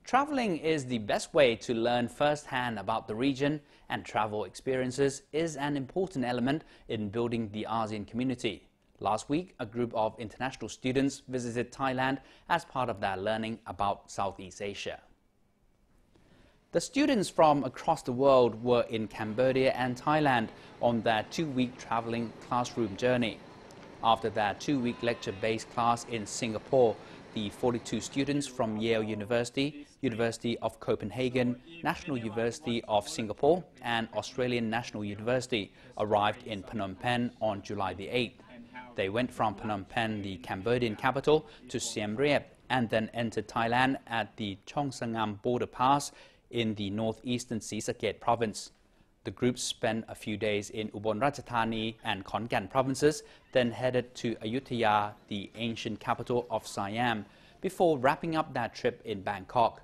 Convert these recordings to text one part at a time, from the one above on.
Traveling is the best way to learn firsthand about the region, and travel experiences is an important element in building the ASEAN community. Last week, a group of international students visited Thailand as part of their learning about Southeast Asia. The students from across the world were in Cambodia and Thailand on their two-week traveling classroom journey. After their two-week lecture-based class in Singapore, the 42 students from Yale University, University of Copenhagen, National University of Singapore and Australian National University arrived in Phnom Penh on July the 8th. They went from Phnom Penh, the Cambodian capital, to Siem Reap and then entered Thailand at the Chong Sangam border pass in the northeastern Sisaket province. The group spent a few days in Ubon Ratchathani and Khon Kaen provinces, then headed to Ayutthaya, the ancient capital of Siam, before wrapping up their trip in Bangkok.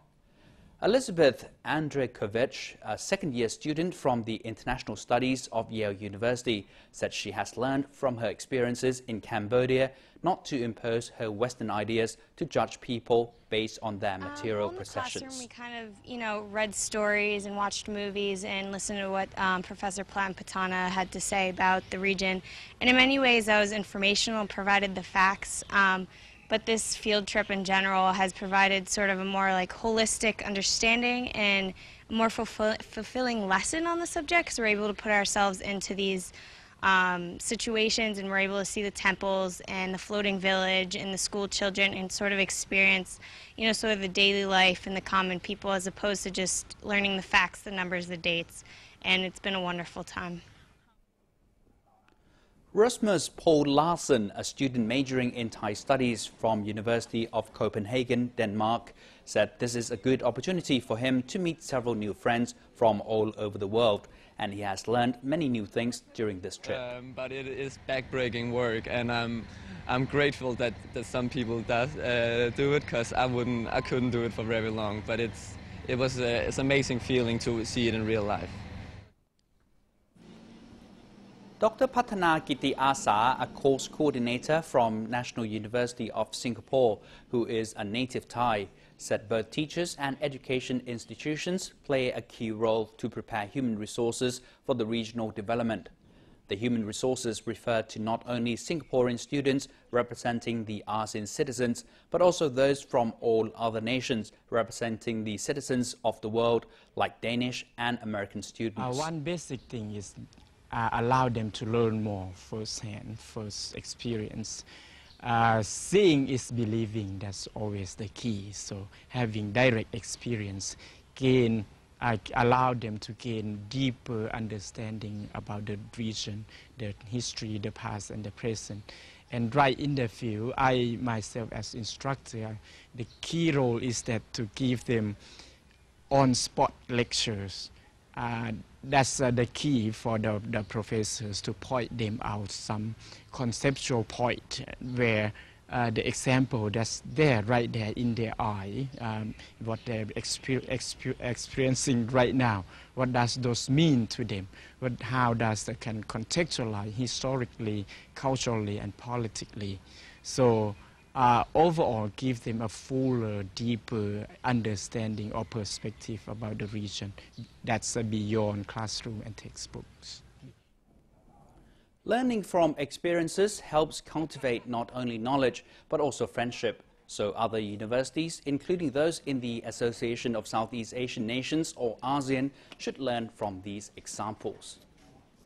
Elizabeth Andreykovich, a second-year student from the International Studies of Yale University, said she has learned from her experiences in Cambodia not to impose her Western ideas to judge people based on their material perceptions. In the classroom, we kind of, read stories and watched movies and listened to what Professor Plam Patana had to say about the region. And in many ways, that was informational and provided the facts. But this field trip in general has provided sort of a more holistic understanding and a more fulfilling lesson on the subject, because we're able to put ourselves into these situations and we're able to see the temples and the floating village and the school children and sort of experience, sort of the daily life and the common people, as opposed to just learning the facts, the numbers, the dates. And it's been a wonderful time. Rasmus Paul Larsen, a student majoring in Thai studies from University of Copenhagen, Denmark, said this is a good opportunity for him to meet several new friends from all over the world, and he has learned many new things during this trip. But it is backbreaking work, and I'm grateful that some people do it, because I couldn't do it for very long. But it's an amazing feeling to see it in real life. Dr. Patana Kiti Asa, a course coordinator from National University of Singapore, who is a native Thai, said both teachers and education institutions play a key role to prepare human resources for the regional development. The human resources refer to not only Singaporean students representing the ASEAN citizens, but also those from all other nations representing the citizens of the world, like Danish and American students. One basic thing is allow them to learn more firsthand, first experience. Seeing is believing, that's always the key. So having direct experience allow them to gain deeper understanding about the region, the history, the past and the present. And right in the field, I myself as instructor, the key role is that to give them on-spot lectures. That's the key for the professors, to point them out some conceptual point where the example that's there, right there in their eye, what they're experiencing right now, what does those mean to them, how does they can contextualize historically, culturally and politically. So overall give them a fuller, deeper understanding or perspective about the region that's beyond classroom and textbooks. Learning from experiences helps cultivate not only knowledge but also friendship. So other universities, including those in the Association of Southeast Asian Nations or ASEAN, should learn from these examples.